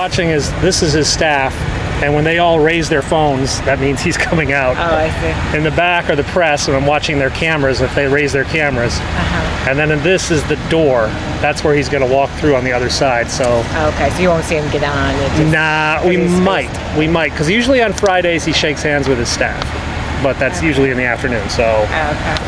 watching this is his staff, and when they all raise their phones, that means he's coming out. Oh, I see. In the back are the press, and I'm watching their cameras if they raise their cameras. And then this is the door. That's where he's going to walk through on the other side. So. Okay, so you won't see him get down on it. Nah, we might, because usually on Fridays he shakes hands with his staff, but that's usually in the afternoon. So. Okay.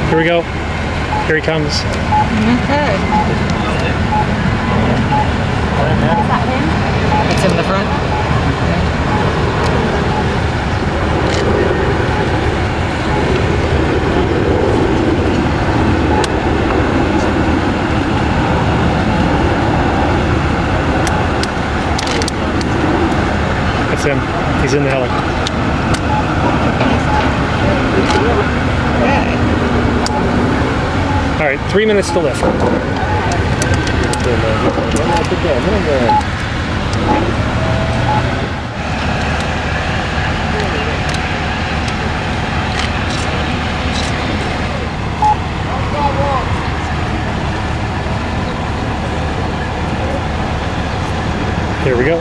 Here we go. Here he comes. Okay. Is that him? It's in the front. That's him. He's in the heli. All right, 3 minutes to lift. Here we go.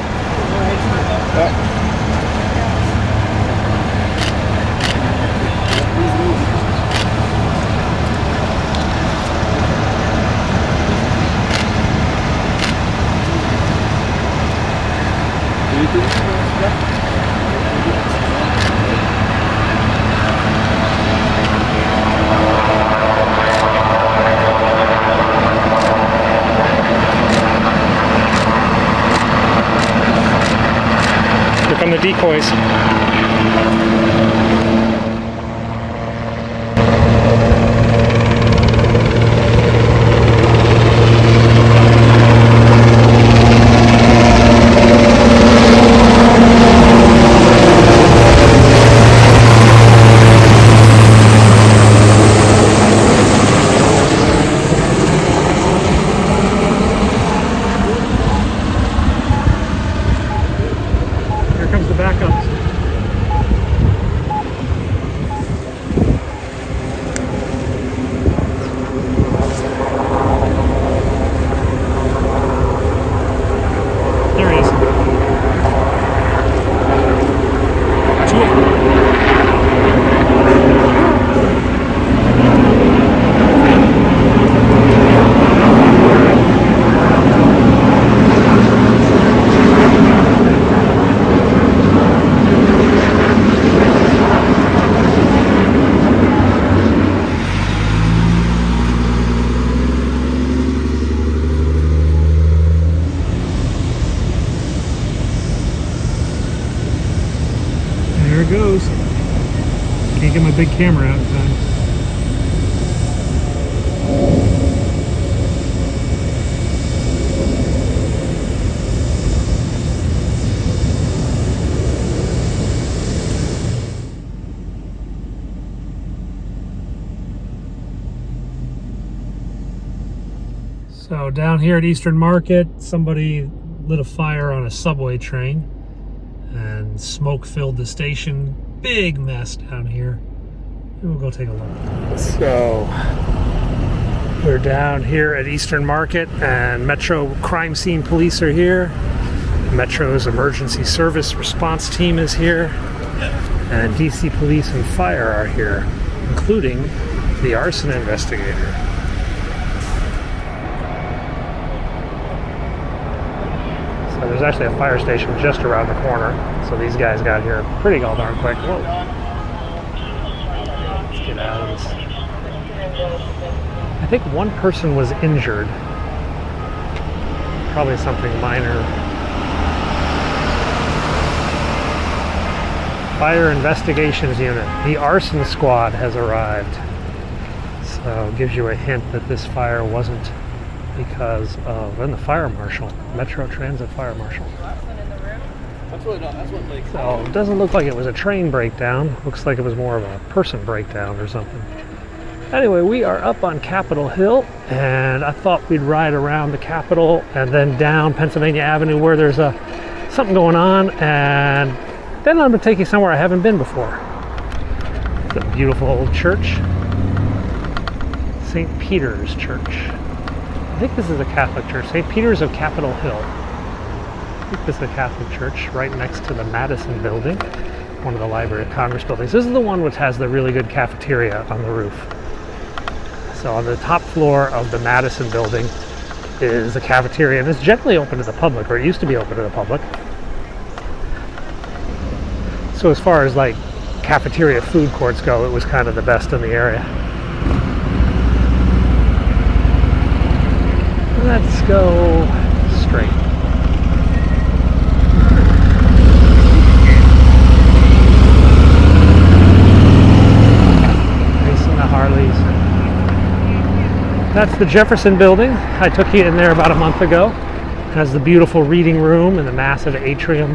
Here come the decoys. There it goes. Can't get my big camera out in time. So down here at Eastern Market, somebody lit a fire on a subway train and smoke filled the station. Big mess down here. We'll go take a look. So we're down here at Eastern Market and Metro crime scene police are here. Metro's emergency service response team is here. And DC police and fire are here, including the arson investigator. So there's actually a fire station just around the corner. So these guys got here pretty darn quick. Whoa. Let's get out of this. I think one person was injured. Probably something minor. Fire Investigations Unit. The arson squad has arrived. So it gives you a hint that this fire wasn't because of, and the fire marshal, Metro Transit fire marshal. So it doesn't look like it was a train breakdown. Looks like it was more of a person breakdown or something. Anyway, we are up on Capitol Hill, and I thought we'd ride around the Capitol and then down Pennsylvania Avenue where there's something going on, and then I'm going to take you somewhere I haven't been before. It's a beautiful old church. St. Peter's Church. I think this is a Catholic church. St. Peter's of Capitol Hill. I think this is a Catholic church right next to the Madison building, one of the Library of Congress buildings. This is the one which has the really good cafeteria on the roof. So on the top floor of the Madison building is a cafeteria, and it's generally open to the public, or it used to be open to the public. So as far as like cafeteria food courts go, it was kind of the best in the area. Let's go straight. Racing the Harleys. That's the Jefferson building. I took you in there about a month ago. It has the beautiful reading room and the massive atrium.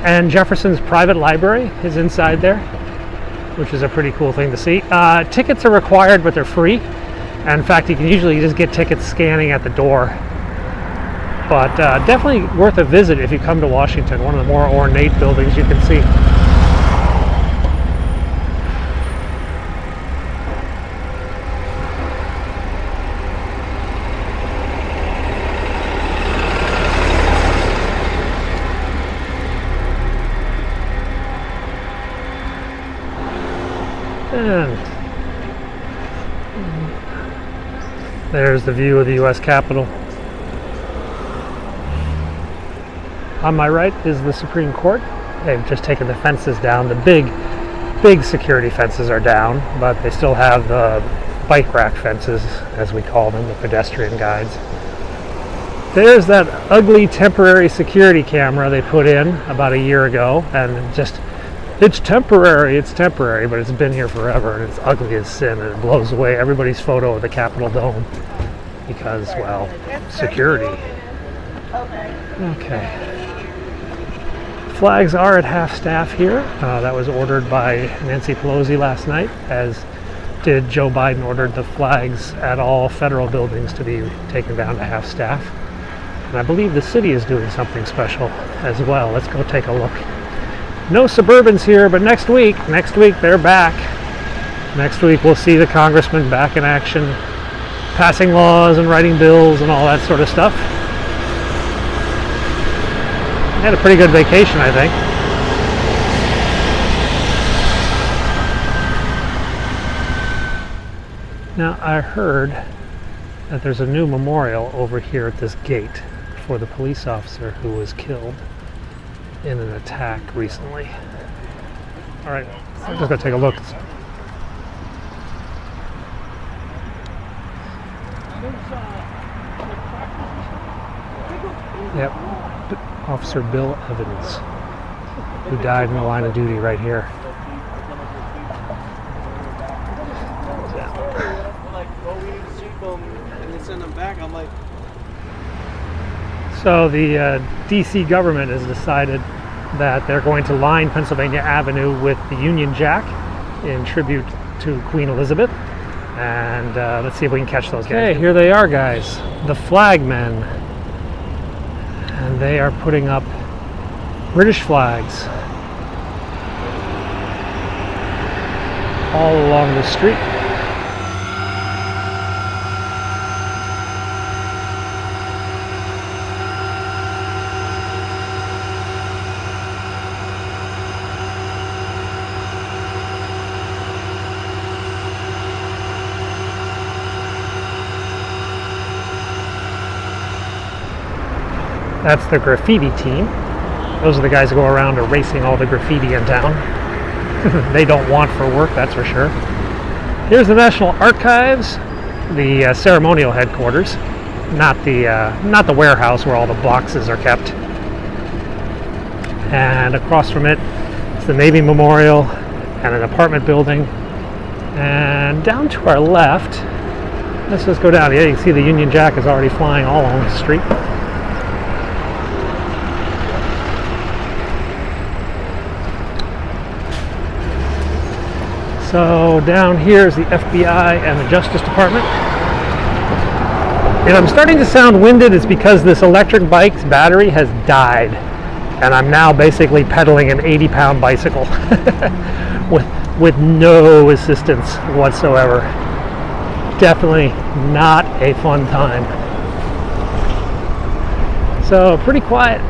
And Jefferson's private library is inside there, which is a pretty cool thing to see. Tickets are required, but they're free. And in fact, you can usually just get tickets scanning at the door. But definitely worth a visit if you come to Washington, one of the more ornate buildings you can see. And there's the view of the U.S. Capitol. On my right is the Supreme Court. They've just taken the fences down. The big security fences are down, but they still have the bike rack fences, as we call them, the pedestrian guides. There's that ugly temporary security camera they put in about a year ago, and it's temporary, but it's been here forever, and it's ugly as sin, and it blows away everybody's photo of the Capitol Dome because, well, security. Okay. Flags are at half-staff here. That was ordered by Nancy Pelosi last night, as did Joe Biden ordered the flags at all federal buildings to be taken down to half-staff. And I believe the city is doing something special as well. Let's go take a look. No Suburbans here, but next week they're back. Next week we'll see the congressmen back in action, passing laws and writing bills and all that sort of stuff. Had a pretty good vacation, I think. Now, I heard that there's a new memorial over here at this gate for the police officer who was killed in an attack recently. All right, I'm just gonna take a look. Yep, Officer Bill Evans, who died in the line of duty right here. So the D.C. government has decided that they're going to line Pennsylvania Avenue with the Union Jack in tribute to Queen Elizabeth. And let's see if we can catch those guys. Okay, here they are, guys. The flagmen. And they are putting up British flags all along the street. That's the graffiti team. Those are the guys who go around erasing all the graffiti in town. They don't want for work, that's for sure. Here's the National Archives, the ceremonial headquarters, not the warehouse where all the boxes are kept. And across from it is the Navy Memorial and an apartment building. And down to our left, let's just go down. Yeah, you can see the Union Jack is already flying all along the street. So down here is the FBI and the Justice Department. If I'm starting to sound winded, it's because this electric bike's battery has died. And I'm now basically pedaling an 80-pound bicycle with no assistance whatsoever. Definitely not a fun time. So pretty quiet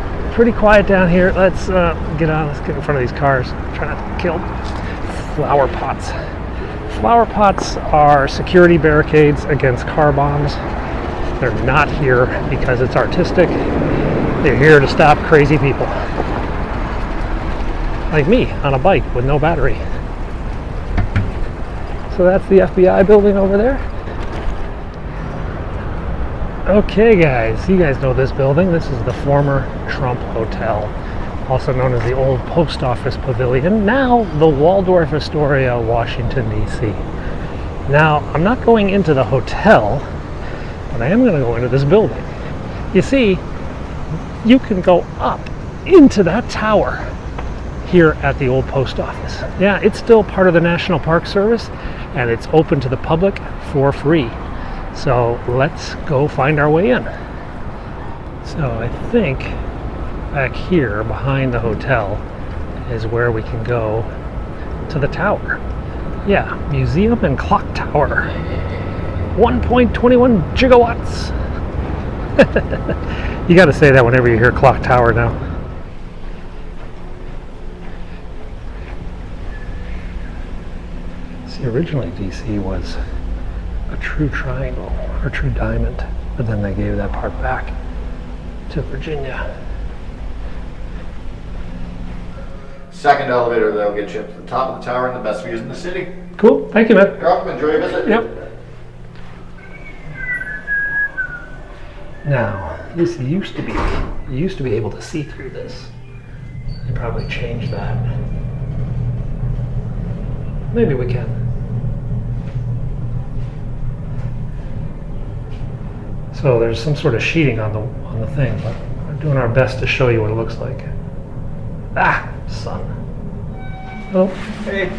down here. Let's get on. Let's get in front of these cars. Try not to get killed. Flower pots. Flower pots are security barricades against car bombs. They're not here because it's artistic. They're here to stop crazy people. Like me on a bike with no battery. So that's the FBI building over there. Okay guys, you guys know this building. This is the former Trump Hotel, also known as the old Post Office Pavilion, now the Waldorf Astoria, Washington D.C. Now, I'm not going into the hotel, but I am going to go into this building. You see, you can go up into that tower here at the old post office. Yeah, it's still part of the National Park Service, and it's open to the public for free. So let's go find our way in. So I think back here behind the hotel is where we can go to the tower. Yeah, Museum and Clock Tower. 1.21 gigawatts. You got to say that whenever you hear Clock Tower now. See, originally DC was a true triangle or true diamond, but then they gave that part back to Virginia. Second elevator that'll get you up to the top of the tower and the best views in the city. Cool, thank you, man. You're welcome. Enjoy your visit. Yep. Now, this used to be, you used to be able to see through this. They probably changed that. Maybe we can. So there's some sort of sheeting on the thing, but we're doing our best to show you what it looks like. Ah, sun. Oh, hey.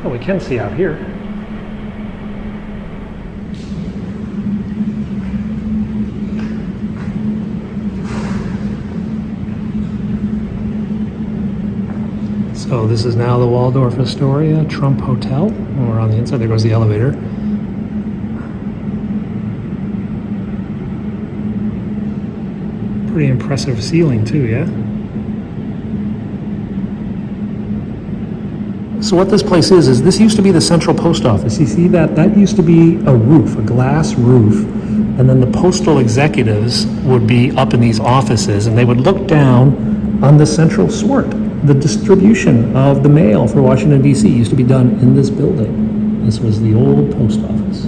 Oh, we can see out here. So this is now the Waldorf Astoria Trump Hotel. When we're on the inside, there goes the elevator. Pretty impressive ceiling too, yeah? So what this place is this used to be the central post office. You see that? That used to be a roof, a glass roof, and then the postal executives would be up in these offices and they would look down on the central swart. The distribution of the mail for Washington, D.C. used to be done in this building. This was the old post office.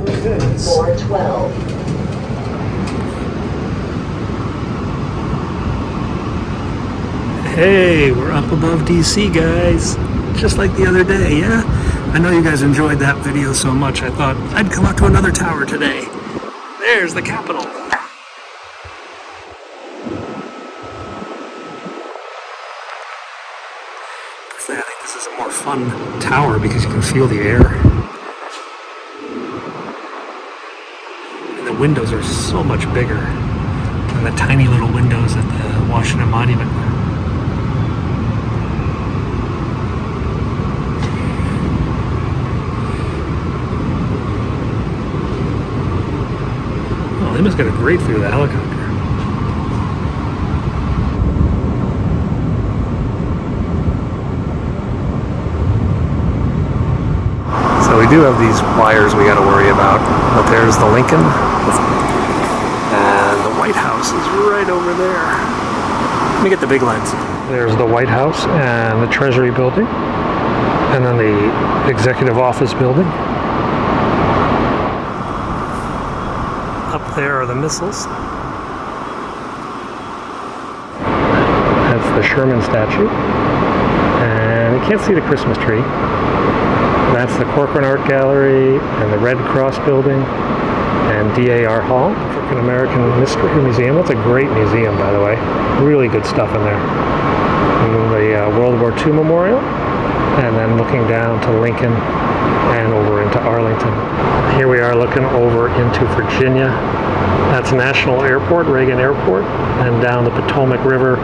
Okay. 412. Hey, we're up above D.C., guys. Just like the other day, yeah? I know you guys enjoyed that video so much, I thought I'd come up to another tower today. There's the Capitol. I think this is a more fun tower because you can feel the air. And the windows are so much bigger than the tiny little windows at the Washington Monument. Oh, they must get a great view of the helicopter. So we do have these wires we got to worry about. But there's the Lincoln. And the White House is right over there. Let me get the big lens. There's the White House and the Treasury building. And then the Executive Office building. Up there are the missiles. That's the Sherman statue. And you can't see the Christmas tree. That's the Corcoran Art Gallery and the Red Cross building and DAR Hall, African American Mystery Museum. That's a great museum, by the way. Really good stuff in there. And then the World War II Memorial. And then looking down to Lincoln and over into Arlington. Here we are looking over into Virginia. That's National Airport, Reagan Airport, and down the Potomac River.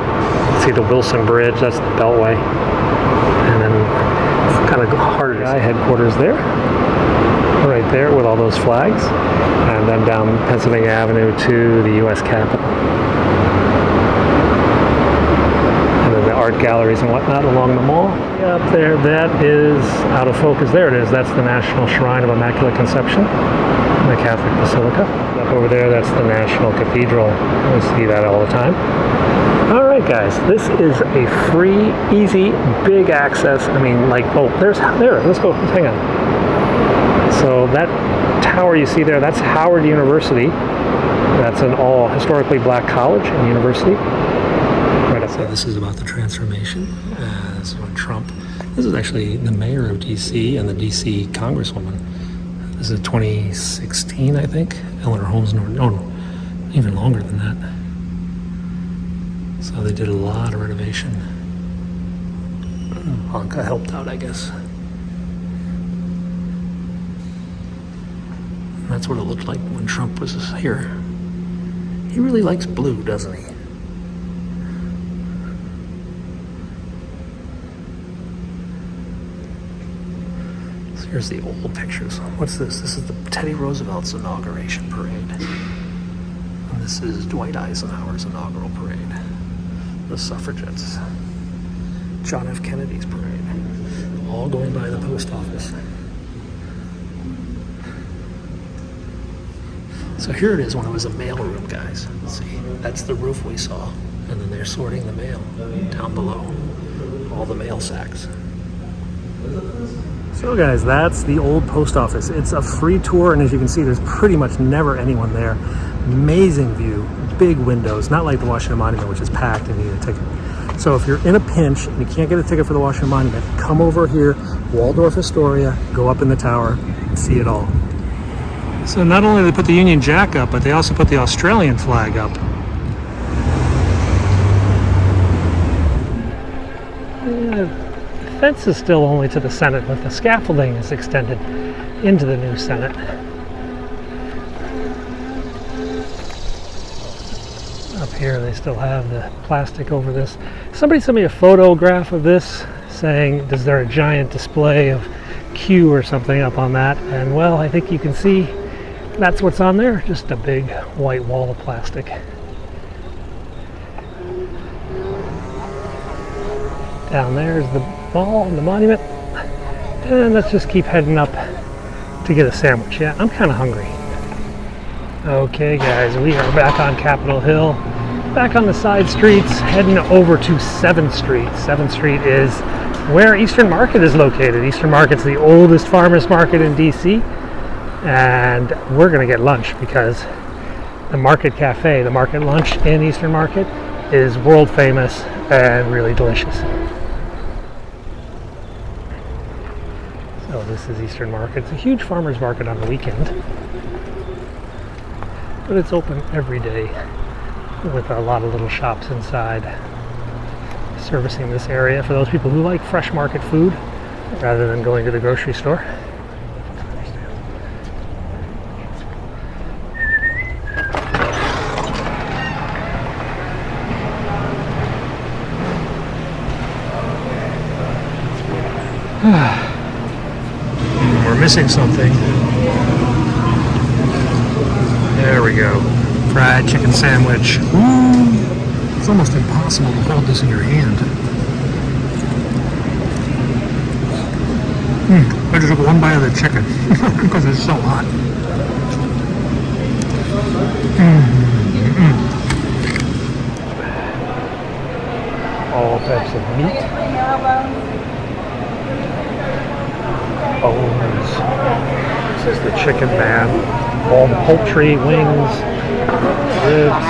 See the Wilson Bridge, that's the Beltway. And then it's kind of hard headquarters there, right there with all those flags. And then down Pennsylvania Avenue to the U.S. Capitol. And then the art galleries and whatnot along the mall. Up there, that is out of focus. There it is. That's the National Shrine of Immaculate Conception, the Catholic Basilica. Up over there, that's the National Cathedral. We see that all the time. All right, guys, this is a free, easy, big access. I mean, like, oh, there. Let's go. Hang on. So that tower you see there, that's Howard University. That's an all historically black college and university. Right up there. So this is about the transformation. This is when Trump. This is actually the mayor of D.C. and the D.C. Congresswoman. This is 2016, I think. Eleanor Holmes Norton. Oh, no, even longer than that. So they did a lot of renovation. Ivanka helped out, I guess. And that's what it looked like when Trump was here. He really likes blue, doesn't he? Here's the old pictures. What's this? This is the Teddy Roosevelt's inauguration parade. And this is Dwight Eisenhower's inaugural parade. The suffragettes. John F. Kennedy's parade. All going by the post office. So here it is when it was a mail room, guys. Let's see. That's the roof we saw. And then they're sorting the mail down below. All the mail sacks. So guys, that's the old post office. It's a free tour, and as you can see, there's pretty much never anyone there. Amazing view, big windows, not like the Washington Monument, which is packed and you need a ticket. So if you're in a pinch and you can't get a ticket for the Washington Monument, come over here, Waldorf Astoria, go up in the tower, and see it all. So not only did they put the Union Jack up, but they also put the Australian flag up. The fence is still only to the Senate, but the scaffolding is extended into the new Senate. Up here they still have the plastic over this. Somebody sent me a photograph of this saying, is there a giant display of Q or something up on that? And well, I think you can see that's what's on there, just a big white wall of plastic. Down there is the ball and the monument. And let's just keep heading up to get a sandwich. Yeah, I'm kind of hungry. Okay, guys, we are back on Capitol Hill. Back on the side streets, heading over to 7th Street. 7th Street is where Eastern Market is located. Eastern Market's the oldest farmers market in D.C. And we're going to get lunch because the Market Cafe, the Market Lunch in Eastern Market, is world famous and really delicious. So this is Eastern Market. It's a huge farmers market on the weekend, but it's open every day with a lot of little shops inside servicing this area for those people who like fresh market food rather than going to the grocery store. We're missing something. There we go. Fried chicken sandwich. Ooh, it's almost impossible to hold this in your hand. I just just one bite of the chicken because it's so hot. All types of meat. Bones. This is the chicken man. All poultry, wings, ribs,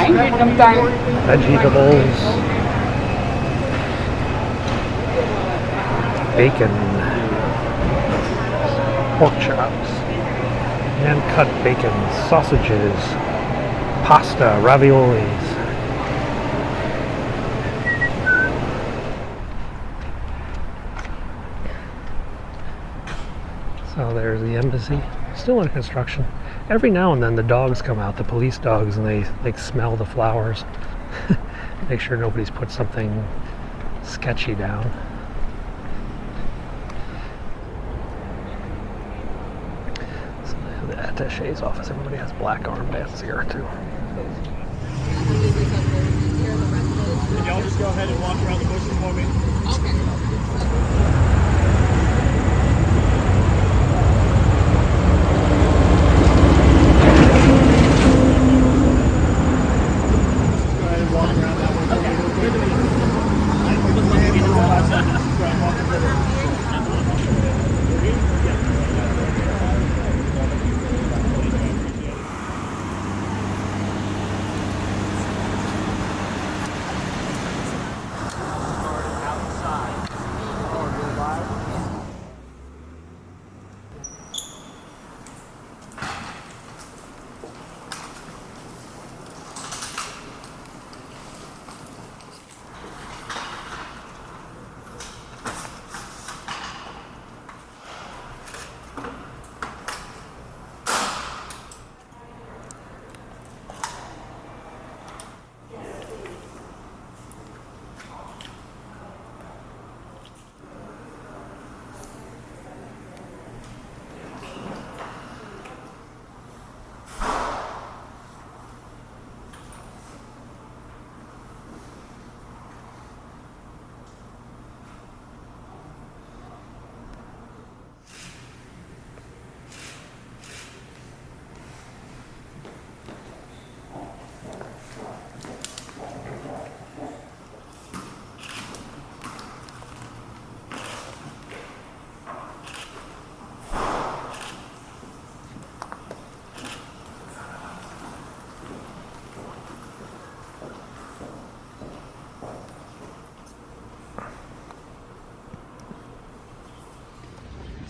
vegetables, bacon, pork chops, hand-cut bacon, sausages, pasta, raviolis. So there's the embassy, still in construction. Every now and then the dogs come out, the police dogs, and they smell the flowers. Make sure nobody's put something sketchy down. So they have the attaché's office. Everybody has black armbands here too. Can y'all just go ahead and walk around the bushes for me? Okay.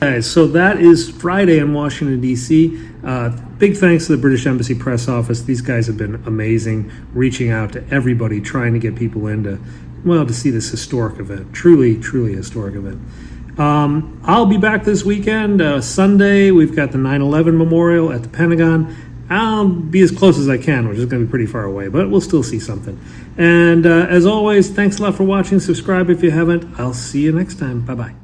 Guys, so that is Friday in Washington, D.C. Big thanks to the British Embassy Press Office. These guys have been amazing, reaching out to everybody, trying to get people in to see this historic event. Truly, truly historic event. I'll be back this weekend. Sunday, we've got the 9/11 memorial at the Pentagon. I'll be as close as I can, which is going to be pretty far away, but we'll still see something. And as always, thanks a lot for watching. Subscribe if you haven't. I'll see you next time. Bye-bye.